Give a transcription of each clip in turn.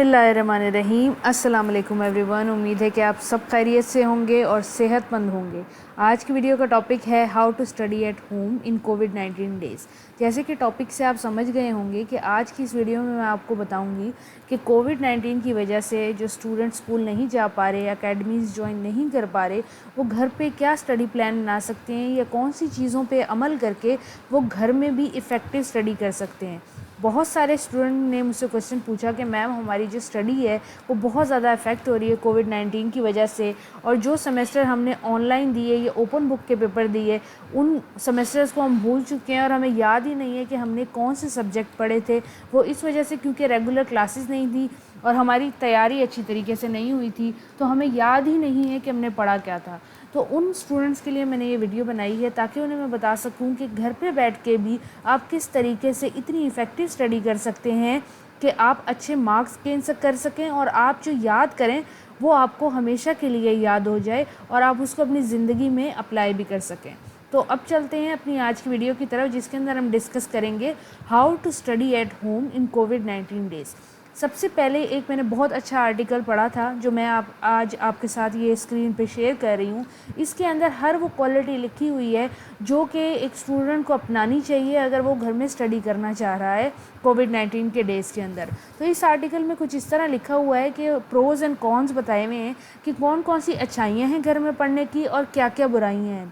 बिस्मिल्लाहिर्रहमानिर्रहीम। अस्सलाम वालेकुम एवरीवन। उम्मीद है कि आप सब खैरियत से होंगे और सेहतमंद होंगे। आज की वीडियो का टॉपिक है how to study at home in कोविड-19 डेज़। जैसे कि टॉपिक से आप समझ गए होंगे कि आज की इस वीडियो में मैं आपको बताऊंगी कि कोविड-19 की वजह से जो स्टूडेंट स्कूल नहीं जा पा रहे, अकेडमीज़ ज्वाइन नहीं कर पा रहे, वो घर पे क्या स्टडी प्लान बना सकते हैं या कौन सी चीज़ों पे अमल करके वो घर में भी इफ़ेक्टिव स्टडी कर सकते हैं। बहुत सारे स्टूडेंट ने मुझसे क्वेश्चन पूछा कि मैम हमारी जो स्टडी है वो बहुत ज़्यादा इफ़ेक्ट हो रही है कोविड-19 की वजह से, और जो सेमेस्टर हमने ऑनलाइन दिए या ओपन बुक के पेपर दिए उन सेमेस्टर्स को हम भूल चुके हैं और हमें याद ही नहीं है कि हमने कौन से सब्जेक्ट पढ़े थे। वो इस वजह से क्योंकि रेगुलर क्लासेस नहीं थी और हमारी तैयारी अच्छी तरीके से नहीं हुई थी, तो हमें याद ही नहीं है कि हमने पढ़ा क्या था। तो उन स्टूडेंट्स के लिए मैंने ये वीडियो बनाई है ताकि उन्हें मैं बता सकूं कि घर पे बैठ के भी आप किस तरीके से इतनी इफ़ेक्टिव स्टडी कर सकते हैं कि आप अच्छे मार्क्स गेन कर सकें और आप जो याद करें वो आपको हमेशा के लिए याद हो जाए और आप उसको अपनी ज़िंदगी में अप्लाई भी कर सकें। तो अब चलते हैं अपनी आज की वीडियो की तरफ, जिसके अंदर हम डिस्कस करेंगे how to study at home in कोविड-19 डेज़। सबसे पहले एक मैंने बहुत अच्छा आर्टिकल पढ़ा था जो मैं आज आपके साथ ये स्क्रीन पे शेयर कर रही हूँ। इसके अंदर हर वो क्वालिटी लिखी हुई है जो कि एक स्टूडेंट को अपनानी चाहिए अगर वो घर में स्टडी करना चाह रहा है कोविड-19 के डेज़ के अंदर। तो इस आर्टिकल में कुछ इस तरह लिखा हुआ है कि प्रोज़ एंड कॉन्स बताए हुए हैं कि कौन कौन सी अच्छाइयाँ हैं घर में पढ़ने की और क्या क्या बुराइयाँ हैं।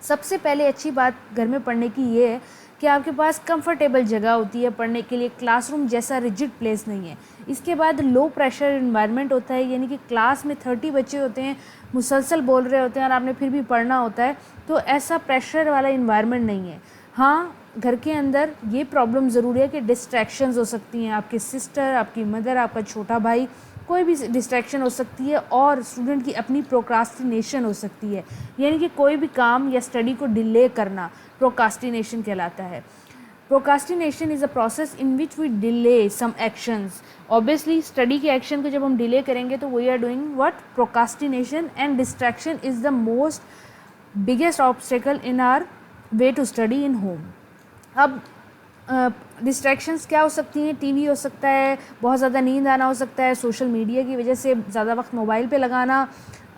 सबसे पहले अच्छी बात घर में पढ़ने की ये है कि आपके पास कंफर्टेबल जगह होती है पढ़ने के लिए, क्लासरूम जैसा रिजिड प्लेस नहीं है। इसके बाद लो प्रेशर इन्वायरमेंट होता है, यानी कि क्लास में 30 बच्चे होते हैं, मुसलसल बोल रहे होते हैं और आपने फिर भी पढ़ना होता है, तो ऐसा प्रेशर वाला इन्वायरमेंट नहीं है। हाँ, घर के अंदर ये प्रॉब्लम ज़रूर है कि डिस्ट्रैक्शंस हो सकती हैं, आपकी सिस्टर, आपकी मदर, आपका छोटा भाई, कोई भी डिस्ट्रैक्शन हो सकती है और स्टूडेंट की अपनी प्रोक्रास्टिनेशन हो सकती है, यानी कि कोई भी काम या स्टडी को डिले करना प्रोक्रास्टिनेशन कहलाता है। Procrastination is a process in which we delay some actions. Obviously study के एक्शन को जब हम डिले करेंगे तो we are doing what, procrastination, and distraction is the most biggest obstacle in our way to study in home. अब distractions क्या हो सकती हैं? टीवी हो सकता है, बहुत ज़्यादा नींद आना हो सकता है, सोशल मीडिया की वजह से ज़्यादा वक्त मोबाइल पे लगाना,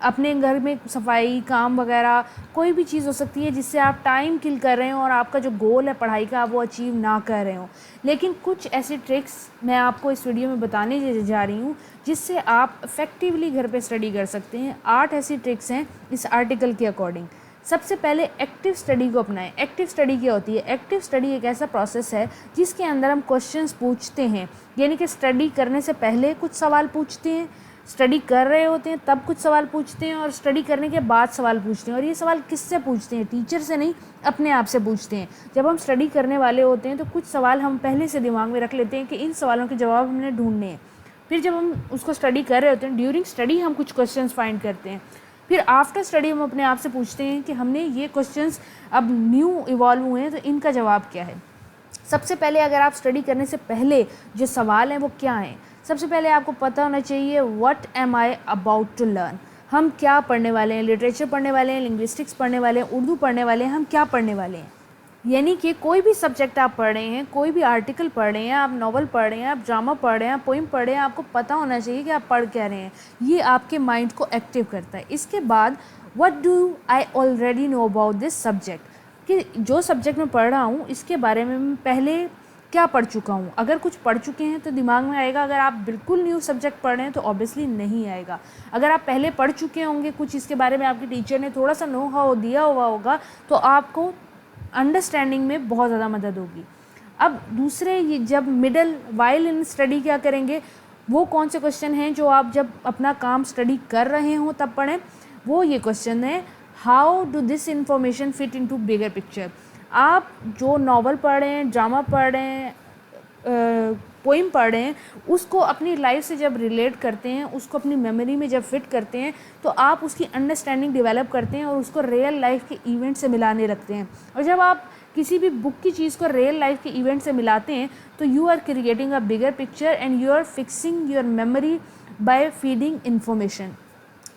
अपने घर में सफाई काम वगैरह, कोई भी चीज़ हो सकती है जिससे आप टाइम किल कर रहे हो और आपका जो गोल है पढ़ाई का वो अचीव ना कर रहे हो। लेकिन कुछ ऐसी ट्रिक्स मैं आपको इस वीडियो में बताने जा रही हूँ जिससे आप इफ़ेक्टिवली घर पे स्टडी कर सकते हैं। 8 ऐसी ट्रिक्स हैं इस आर्टिकल के अकॉर्डिंग। सबसे पहले एक्टिव स्टडी को अपनाएं। एक्टिव स्टडी क्या होती है? एक्टिव स्टडी एक ऐसा प्रोसेस है जिसके अंदर हम क्वेश्चंस पूछते हैं, यानी कि स्टडी करने से पहले कुछ सवाल पूछते हैं, स्टडी कर रहे होते हैं तब कुछ सवाल पूछते हैं और स्टडी करने के बाद सवाल पूछते हैं। और ये सवाल किससे पूछते हैं? टीचर से नहीं, अपने आप से पूछते हैं। जब हम स्टडी करने वाले होते हैं तो कुछ सवाल हम पहले से दिमाग में रख लेते हैं कि इन सवालों के जवाब हमने ढूंढने हैं। फिर जब हम उसको स्टडी कर रहे होते हैं, ड्यूरिंग स्टडी हम कुछ क्वेश्चन फाइंड करते हैं। फिर आफ्टर स्टडी हम अपने आप से पूछते हैं कि हमने ये क्वेश्चंस अब न्यू इवॉल्व हुए हैं तो इनका जवाब क्या है। सबसे पहले अगर आप स्टडी करने से पहले जो सवाल हैं वो क्या हैं? सबसे पहले आपको पता होना चाहिए what am I about to learn. हम क्या पढ़ने वाले हैं? लिटरेचर पढ़ने वाले हैं, लिंग्विस्टिक्स पढ़ने वाले हैं, उर्दू पढ़ने वाले हैं, हम क्या पढ़ने वाले हैं? यानी कि कोई भी सब्जेक्ट आप पढ़ रहे हैं, कोई भी आर्टिकल पढ़ रहे हैं, आप नॉवल पढ़ रहे हैं, आप ड्रामा पढ़ रहे हैं, आप पोइम पढ़ रहे हैं, आपको पता होना चाहिए कि आप पढ़ क्या रहे हैं। ये आपके माइंड को एक्टिव करता है। इसके बाद what do I already know about this subject, कि जो सब्जेक्ट मैं पढ़ रहा हूँ इसके बारे में मैं पहले क्या पढ़ चुका हूँ। अगर कुछ पढ़ चुके हैं तो दिमाग में आएगा, अगर आप बिल्कुल न्यू सब्जेक्ट पढ़ रहे हैं तो ऑब्वियसली नहीं आएगा। अगर आप पहले पढ़ चुके होंगे कुछ, इसके बारे में आपके टीचर ने थोड़ा सा नो हाउ दिया हुआ होगा, तो आपको अंडरस्टैंडिंग में बहुत ज़्यादा मदद होगी। अब दूसरे, ये जब मिडल वाइल इन स्टडी क्या करेंगे, वो कौन से क्वेश्चन हैं जो आप जब अपना काम स्टडी कर रहे हो तब पढ़ें। वो ये क्वेश्चन है, how do this information fit into bigger picture. आप जो नॉवल पढ़ रहे हैं, ड्रामा पढ़ रहे हैं, पोइम पढ़ रहे हैं, उसको अपनी लाइफ से जब रिलेट करते हैं, उसको अपनी मेमोरी में जब फिट करते हैं तो आप उसकी अंडरस्टैंडिंग डेवलप करते हैं और उसको रियल लाइफ के इवेंट से मिलाने लगते हैं। और जब आप किसी भी बुक की चीज़ को रियल लाइफ के इवेंट से मिलाते हैं तो you are creating a bigger picture and you are fixing your memory by feeding information.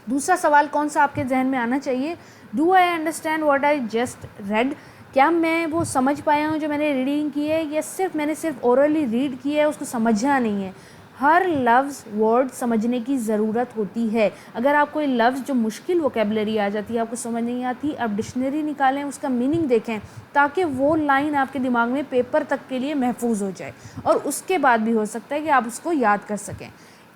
दूसरा सवाल कौन सा आपके जहन में आना चाहिए, do I understand what I just read. क्या मैं वो समझ पाया हूँ जो मैंने रीडिंग की है, या मैंने सिर्फ ओरली रीड की है, उसको समझा नहीं है। हर लफ्ज़ वर्ड समझने की ज़रूरत होती है। अगर आप कोई लफ्ज़ जो मुश्किल वोकेबलरी आ जाती है, आपको समझ नहीं आती, आप डिक्शनरी निकालें, उसका मीनिंग देखें, ताकि वो लाइन आपके दिमाग में पेपर तक के लिए महफूज हो जाए और उसके बाद भी हो सकता है कि आप उसको याद कर सकें।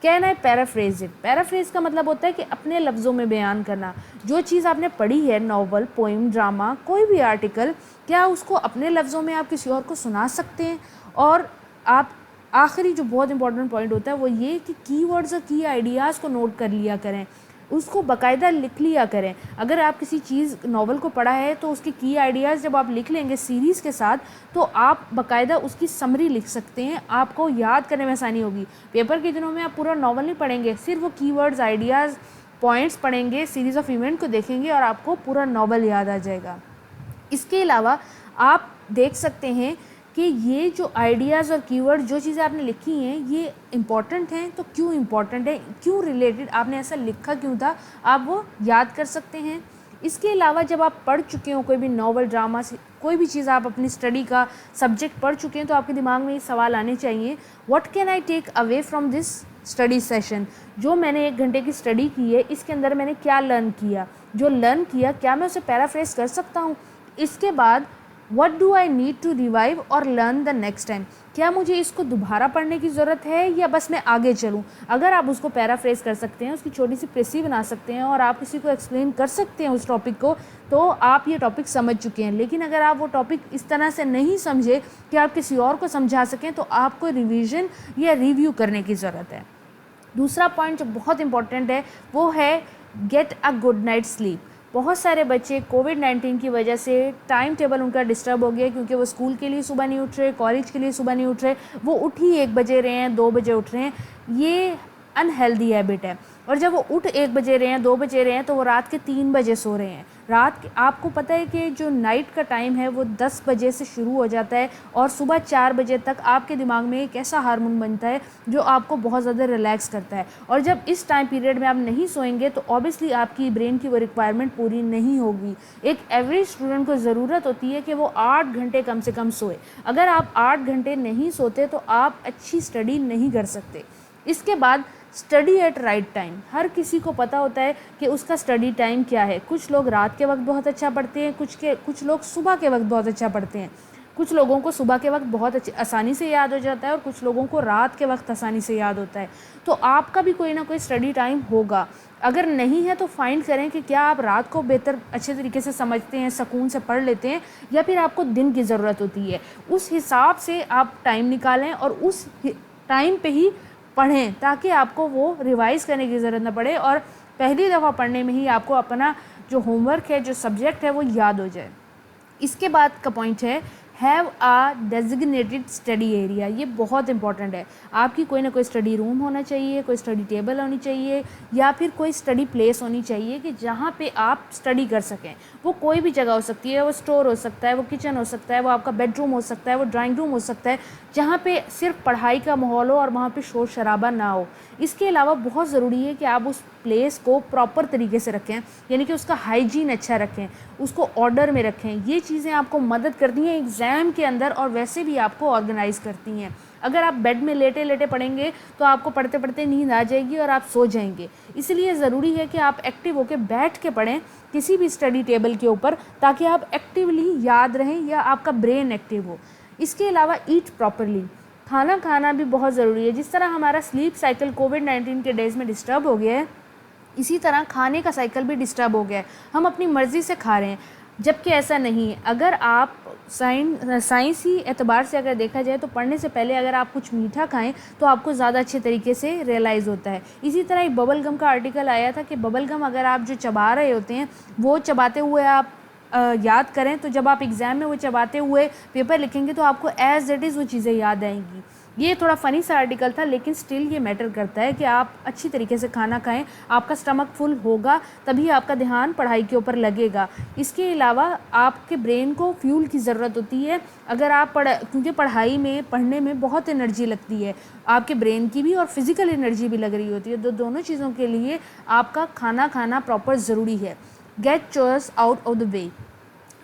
Can I paraphrase it? Paraphrase का मतलब होता है कि अपने लफ्ज़ों में बयान करना। जो चीज़ आपने पढ़ी है, नॉवल, पोइम, ड्रामा, कोई भी आर्टिकल, क्या उसको अपने लफ्ज़ों में आप किसी और को सुना सकते हैं? और आप आखिरी जो बहुत इंपॉर्टेंट पॉइंट होता है वो ये कि कीवर्ड्स और की आइडियाज़ को नोट कर लिया करें, उसको बाकायदा लिख लिया करें। अगर आप किसी चीज़ नॉवल को पढ़ा है तो उसके की आइडियाज़ जब आप लिख लेंगे सीरीज़ के साथ, तो आप बाकायदा उसकी समरी लिख सकते हैं, आपको याद करने में आसानी होगी। पेपर के दिनों में आप पूरा नॉवल नहीं पढ़ेंगे, सिर्फ वो कीवर्ड्स, आइडियाज़, पॉइंट्स पढ़ेंगे, सीरीज़ ऑफ इवेंट को देखेंगे और आपको पूरा नॉवल याद आ जाएगा। इसके अलावा आप देख सकते हैं कि ये जो आइडियाज़ और कीवर्ड, जो चीज़ें आपने लिखी हैं, ये इम्पॉर्टेंट हैं, तो क्यों इम्पॉर्टेंट है, क्यों रिलेटेड, आपने ऐसा लिखा क्यों था, आप वो याद कर सकते हैं। इसके अलावा जब आप पढ़ चुके हो कोई भी नॉवल, ड्रामा, कोई भी चीज़ आप अपनी स्टडी का सब्जेक्ट पढ़ चुके हैं, तो आपके दिमाग में ये सवाल आने चाहिए, what can I take away from this study session? जो मैंने 1 घंटे की स्टडी की है, इसके अंदर मैंने क्या लर्न किया, जो लर्न किया क्या मैं उसे पैराफ्रेज कर सकता हूँ? इसके बाद What do I need to revive और learn the next time? क्या मुझे इसको दोबारा पढ़ने की ज़रूरत है या बस मैं आगे चलूँ? अगर आप उसको पैराफ्रेज कर सकते हैं, उसकी छोटी सी प्रेसी बना सकते हैं और आप किसी को एक्सप्लेन कर सकते हैं उस टॉपिक को, तो आप ये टॉपिक समझ चुके हैं। लेकिन अगर आप वो टॉपिक इस तरह से नहीं समझे कि आप किसी और को समझा सकें, तो आपको रिवीजन या रिव्यू करने की ज़रूरत है। दूसरा पॉइंट जो बहुत इंपॉर्टेंट है वो है get a good night sleep. बहुत सारे बच्चे कोविड-19 की वजह से टाइम टेबल उनका डिस्टर्ब हो गया, क्योंकि वो स्कूल के लिए सुबह नहीं उठ रहे, कॉलेज के लिए सुबह नहीं उठ रहे, वो उठ ही 1 बजे रहे हैं, 2 बजे उठ रहे हैं। ये अनहेल्दी हैबिट है। और जब वो उठ 1 बजे रहे हैं, 2 बजे रहे हैं, तो वो रात के 3 बजे सो रहे हैं। रात के, आपको पता है कि जो नाइट का टाइम है वो 10 बजे से शुरू हो जाता है और सुबह 4 बजे तक आपके दिमाग में एक ऐसा हार्मोन बनता है जो आपको बहुत ज़्यादा रिलैक्स करता है। और जब इस टाइम पीरियड में आप नहीं सोएंगे तो ऑब्वियसली आपकी ब्रेन की वो रिक्वायरमेंट पूरी नहीं होगी। एक एवरेज स्टूडेंट को ज़रूरत होती है कि वो 8 घंटे कम से कम सोए। अगर आप 8 घंटे नहीं सोते तो आप अच्छी स्टडी नहीं कर सकते। इसके बाद स्टडी एट राइट टाइम। हर किसी को पता होता है कि उसका स्टडी टाइम क्या है। कुछ लोग रात के वक्त बहुत अच्छा पढ़ते हैं, कुछ लोग सुबह के वक्त बहुत अच्छा पढ़ते हैं। कुछ लोगों को सुबह के वक्त बहुत आसानी से याद हो जाता है और कुछ लोगों को रात के वक्त आसानी से याद होता है। तो आपका भी कोई ना कोई स्टडी टाइम होगा। अगर नहीं है तो फाइंड करें कि क्या आप रात को बेहतर अच्छे तरीके से समझते हैं, सुकून से पढ़ लेते हैं, या फिर आपको दिन की ज़रूरत होती है। उस हिसाब से आप टाइम निकालें और उस टाइम पे ही पढ़ें, ताकि आपको वो रिवाइज़ करने की ज़रूरत ना पड़े और पहली दफ़ा पढ़ने में ही आपको अपना जो होमवर्क है, जो सब्जेक्ट है, वो याद हो जाए। इसके बाद का पॉइंट है have a designated study area. ये बहुत इंपॉर्टेंट है। आपकी कोई ना कोई स्टडी रूम होना चाहिए, कोई स्टडी टेबल होनी चाहिए, या फिर कोई स्टडी प्लेस होनी चाहिए कि जहाँ पे आप स्टडी कर सकें। वो कोई भी जगह हो सकती है, वो स्टोर हो सकता है, वो किचन हो सकता है, वो आपका बेडरूम हो सकता है, वो ड्राइंग रूम हो सकता है, जहाँ पे सिर्फ पढ़ाई का माहौल हो और वहाँ पे शोर शराबा ना हो। इसके अलावा बहुत ज़रूरी है कि आप उस प्लेस को प्रॉपर तरीके से रखें, यानी कि उसका हाइजीन अच्छा रखें, उसको ऑर्डर में रखें। ये चीज़ें आपको मदद करती हैं एग्ज़ाम के अंदर और वैसे भी आपको ऑर्गेनाइज़ करती हैं। अगर आप बेड में लेटे लेटे पढ़ेंगे तो आपको पढ़ते पढ़ते नींद आ जाएगी और आप सो जाएंगे। इसलिए ज़रूरी है कि आप एक्टिव होकर बैठ के पढ़ें किसी भी स्टडी टेबल के ऊपर, ताकि आप एक्टिवली याद रहें या आपका ब्रेन एक्टिव हो। इसके अलावा ईट प्रॉपरली। खाना खाना भी बहुत ज़रूरी है। जिस तरह हमारा स्लीप साइकिल कोविड-19 के डेज़ में डिस्टर्ब हो गया है, इसी तरह खाने का साइकिल भी डिस्टर्ब हो गया है। हम अपनी मर्ज़ी से खा रहे हैं, जबकि ऐसा नहीं है। अगर आप साइंसी एतबार से अगर देखा जाए तो पढ़ने से पहले अगर आप कुछ मीठा खाएं तो आपको ज़्यादा अच्छे तरीके से रियलाइज़ होता है। इसी तरह एक बबल गम का आर्टिकल आया था कि बबल गम अगर आप जो चबा रहे होते हैं वो चबाते हुए आप याद करें, तो जब आप एग्ज़ाम में वो चबाते हुए पेपर लिखेंगे तो आपको एज़ इट इज़ वो चीज़ें याद आएंगी। ये थोड़ा फ़नी सा आर्टिकल था, लेकिन स्टिल ये मैटर करता है कि आप अच्छी तरीके से खाना खाएं, आपका स्टमक फुल होगा तभी आपका ध्यान पढ़ाई के ऊपर लगेगा। इसके अलावा आपके ब्रेन को फ्यूल की ज़रूरत होती है। अगर आप क्योंकि पढ़ाई में पढ़ने में बहुत एनर्जी लगती है, आपके ब्रेन की भी और फिज़िकल एनर्जी भी लग रही होती है, तो दोनों चीज़ों के लिए आपका खाना खाना प्रॉपर ज़रूरी है। Get chores out of the way.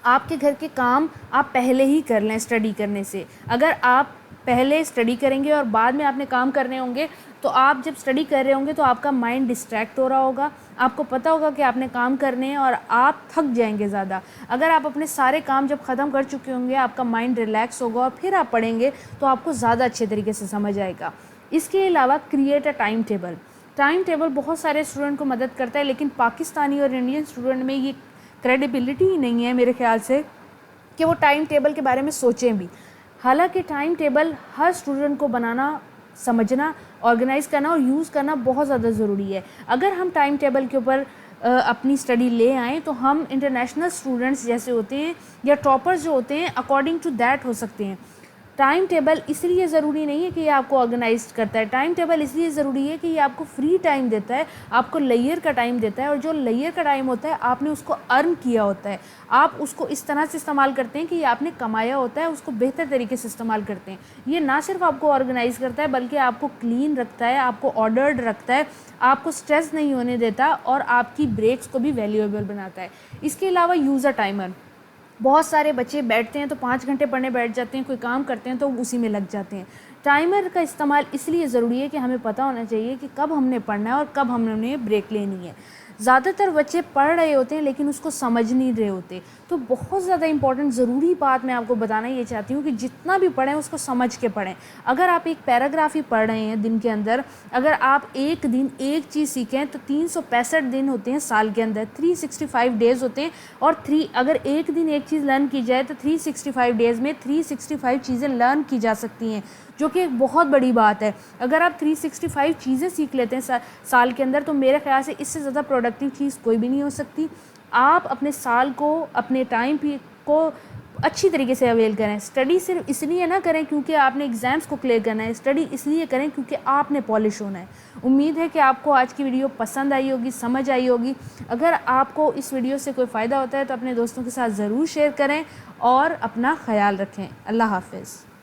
आपके घर के काम आप पहले ही कर लें स्टडी करने से। अगर आप पहले स्टडी करेंगे और बाद में आपने काम करने होंगे, तो आप जब स्टडी कर रहे होंगे तो आपका माइंड डिस्ट्रैक्ट हो रहा होगा, आपको पता होगा कि आपने काम करने हैं और आप थक जाएंगे ज़्यादा। अगर आप अपने सारे काम जब ख़त्म कर चुके होंगे, आपका माइंड रिलैक्स होगा और फिर आप पढ़ेंगे तो आपको ज़्यादा अच्छे तरीके से समझ आएगा। इसके अलावा create a time table. Time table बहुत सारे स्टूडेंट को मदद करता है, लेकिन पाकिस्तानी और इंडियन स्टूडेंट में ये क्रेडिबिलिटी ही नहीं है मेरे ख्याल से कि वो टाइम टेबल के बारे में सोचें भी। हालांकि टाइम टेबल हर स्टूडेंट को बनाना, समझना, ऑर्गेनाइज़ करना और यूज़ करना बहुत ज़्यादा ज़रूरी है। अगर हम टाइम टेबल के ऊपर अपनी स्टडी ले आएँ तो हम इंटरनेशनल स्टूडेंट्स जैसे होते हैं या टॉपर्स जो होते हैं अकॉर्डिंग टू दैट हो सकते हैं। टाइम टेबल इसलिए ज़रूरी नहीं है कि ये आपको ऑर्गेनाइज करता है, टाइम टेबल इसलिए ज़रूरी है कि ये आपको फ्री टाइम देता है, आपको लेयर का टाइम देता है, और जो लेयर का टाइम होता है आपने उसको अर्न किया होता है, आप उसको इस तरह से इस्तेमाल करते हैं कि ये आपने कमाया होता है, उसको बेहतर तरीके से इस्तेमाल करते हैं। ये ना सिर्फ आपको ऑर्गेनाइज़ करता है बल्कि आपको क्लीन रखता है, आपको ऑर्डर्ड रखता है, आपको स्ट्रेस नहीं होने देता और आपकी ब्रेक्स को भी वैल्यूएबल बनाता है। इसके अलावा यूज़र टाइमर। बहुत सारे बच्चे बैठते हैं तो 5 घंटे पढ़ने बैठ जाते हैं, कोई काम करते हैं तो उसी में लग जाते हैं। टाइमर का इस्तेमाल इसलिए ज़रूरी है कि हमें पता होना चाहिए कि कब हमने पढ़ना है और कब हमने ब्रेक लेनी है। ज़्यादातर बच्चे पढ़ रहे होते हैं लेकिन उसको समझ नहीं रहे होते। तो बहुत ज़्यादा इंपॉर्टेंट ज़रूरी बात मैं आपको बताना ये चाहती हूँ कि जितना भी पढ़ें उसको समझ के पढ़ें। अगर आप एक पैराग्राफ ही पढ़ रहे हैं दिन के अंदर, अगर आप एक दिन एक चीज़ सीखें तो 365 दिन होते हैं साल के अंदर, 365 डेज़ होते हैं, और अगर एक दिन एक चीज़ लर्न की जाए तो 365 डेज़ में 365 चीज़ें लर्न की जा सकती हैं, जो कि एक बहुत बड़ी बात है। अगर आप 365 चीज़ें सीख लेते हैं साल के अंदर, तो मेरे ख्याल से इससे ज़्यादा प्रोडक्टिव चीज़ कोई भी नहीं हो सकती। आप अपने साल को, अपने टाइम को अच्छी तरीके से अवेल करें। स्टडी सिर्फ इसलिए ना करें क्योंकि आपने एग्ज़ाम्स को क्लियर करना है, स्टडी इसलिए करें क्योंकि आपने पॉलिश होना है। उम्मीद है कि आपको आज की वीडियो पसंद आई होगी, समझ आई होगी। अगर आपको इस वीडियो से कोई फ़ायदा होता है तो अपने दोस्तों के साथ ज़रूर शेयर करें और अपना ख्याल रखें। अल्लाह हाफ़िज़।